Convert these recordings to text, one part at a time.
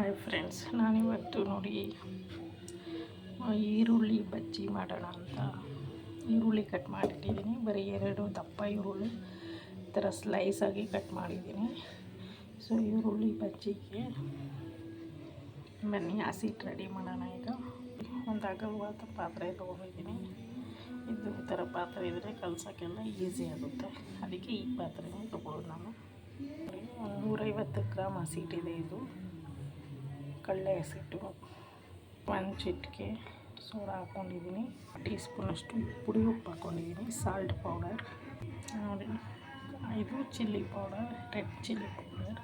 Hi friends, ನಾನಿವತ್ತು ನೋಡಿ ಈರುಳ್ಳಿ ಬಜ್ಜಿ ಮಾಡೋಣ ಅಂತ ಈರುಳ್ಳಿ ಕಟ್ ಮಾಡಿಟ್ಟಿದ್ದೀನಿ. ಬರೀ 2 ದಪ್ಪ ಈರುಳ್ಳಿ ಈ ಥರ ಸ್ಲೈಸಾಗಿ ಕಟ್ ಮಾಡಿದ್ದೀನಿ. ಸೊ ಈರುಳ್ಳಿ ಬಜ್ಜಿಗೆ ಬನ್ನಿ ಹಸಿಟ್ಟು ರೆಡಿ ಮಾಡೋಣ. ಈಗ ಒಂದು ಅಗಲವಾದ ಪಾತ್ರೆ ತೊಗೊಂಡಿದ್ದೀನಿ. ಇದು ಈ ಥರ ಪಾತ್ರೆ ಇದ್ದರೆ ಕಲಸೋಕ್ಕೆಲ್ಲ ಈಸಿ ಆಗುತ್ತೆ, ಅದಕ್ಕೆ ಈ ಪಾತ್ರೆನ ತೊಗೊಳ್ಳೋದು. ನಾನು 150 ಗ್ರಾಮ್ ಹಸಿಟ್ಟಿದೆ. ಇದು ಕಡಲೆ ಹಸಿಟ್ಟು, 1 ಚಿಟಿಕೆ ಸೋಡಾ ಹಾಕ್ಕೊಂಡಿದ್ದೀನಿ, ಟೀ ಸ್ಪೂನಷ್ಟು ಪುಡಿ ಉಪ್ಪು ಹಾಕ್ಕೊಂಡಿದ್ದೀನಿ, ಸಾಲ್ಟ್ ಪೌಡರ್ ನೋಡಿ, ಇದು chilli powder, red chilli powder,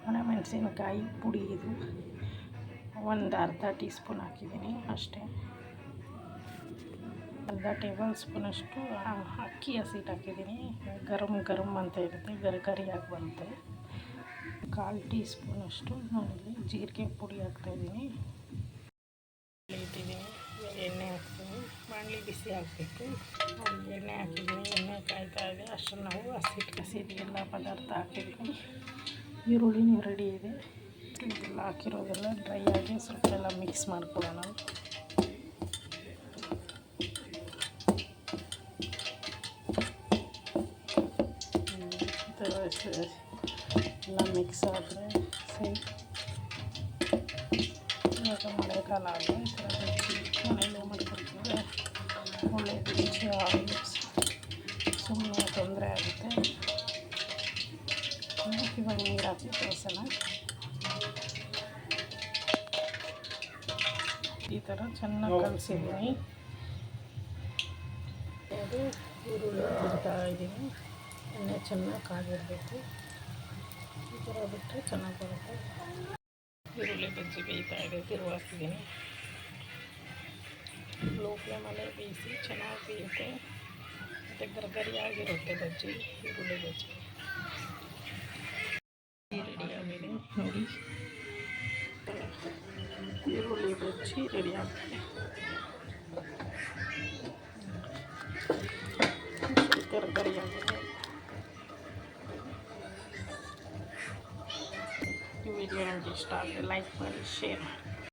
ಒಣಮೆಣಸಿನಕಾಯಿ ಪುಡಿ, ಇದು ಒಂದು ಅರ್ಧ ಟೀ ಸ್ಪೂನ್ ಹಾಕಿದ್ದೀನಿ ಅಷ್ಟೇ. ಅರ್ಧ ಟೇಬಲ್ ಸ್ಪೂನಷ್ಟು ಅಕ್ಕಿ ಹಸಿಟ್ಟು ಹಾಕಿದ್ದೀನಿ. ಗರಂ ಅಂತ ಇರುತ್ತೆ, ಗರಿಯಾಗಿ ಬರುತ್ತೆ. 1/4 ಟೀ ಸ್ಪೂನಷ್ಟು ನಾನಿಲ್ಲಿ ಜೀರಿಗೆ ಪುಡಿ ಹಾಕ್ತಾಯಿದ್ದೀನಿ. ಇಟ್ಟಿದ್ದೀನಿ, ಎಣ್ಣೆ ಹಾಕ್ತೀನಿ. ಬಾಣಲಿ ಬಿಸಿ ಹಾಕಬೇಕು. ಎಣ್ಣೆ ಹಾಕಿದ್ದೀನಿ, ಎಣ್ಣೆ ಕಾಯ್ತಾ ಇದೆ. ಅಷ್ಟು ನಾವು ಹಸಿಟ್ಟು ಎಲ್ಲ ಪದಾರ್ಥ ಹಾಕಿದ್ದೀನಿ. ಈರುಳ್ಳಿನೂ ರೆಡಿ ಇದೆ. ಇದೆಲ್ಲ ಹಾಕಿರೋದೆಲ್ಲ ಡ್ರೈ ಆಗಿ ಸ್ವಲ್ಪ ಎಲ್ಲ ಮಿಕ್ಸ್ ಮಾಡ್ಕೊಳ್ಳೋಣ. ಎಲ್ಲ ಮಿಕ್ಸ್ ಆದರೆ ಸರಿ. ಇವಾಗ ಮಳೆಗಾಲ ಆದರೆ ಈ ಥರ ಬಜ್ಜಿ ಮನೆಯಲ್ಲೇ ಮಾಡ್ಕೊಡ್ತೀವಿ. ಒಳ್ಳೆ ರುಚಿ ಸುಮ್ಮನೆ ತೊಂದರೆ ಆಗುತ್ತೆ. ಇವಾಗ ನೀರು ಹಾಕಿ ತೋರಿಸೋಣ. ಈ ಥರ ಚೆನ್ನಾಗಿ ಕಲಸಿದ್ದೀನಿ. ಅದು ಈರುಳ್ಳಿ ಬಿಡ್ತಾ ಇದ್ದೀನಿ. ಎಣ್ಣೆ ಚೆನ್ನಾಗಿ ಕಾಗಿರಬೇಕು. ಈ ಥರ ಬಿಟ್ಟರೆ ಚೆನ್ನಾಗಿ ಬರುತ್ತೆ. ಈರುಳ್ಳಿ ಬಜ್ಜಿ ಬೇಯ್ತಾ ಇದೆ, ತಿರುವು ಹಾಕ್ತಿದ್ದೀನಿ. ಲೋ ಫ್ಲೇಮಲ್ಲೇ ಬೇಯಿಸಿ ಚೆನ್ನಾಗಿ ಬೇಯುತ್ತೆ ಮತ್ತು ಗರಿಯಾಗಿರುತ್ತೆ ಬಜ್ಜಿ, ಈರುಳ್ಳಿ ಬಜ್ಜಿ ರೆಡಿಯಾಗಿದೆ ನೋಡಿ. ಈರುಳ್ಳಿ ಬಜ್ಜಿ ರೆಡಿ ಆಗ್ತದೆ. ಗರಿಯಾಗಿದೆ. ಈ ವಿಡಿಯೋ ನಿಮಗೆ ಇಷ್ಟ ಆದರೆ ಲೈಕ್ ಮಾಡಿ, ಶೇರ್ ಮಾಡಿ.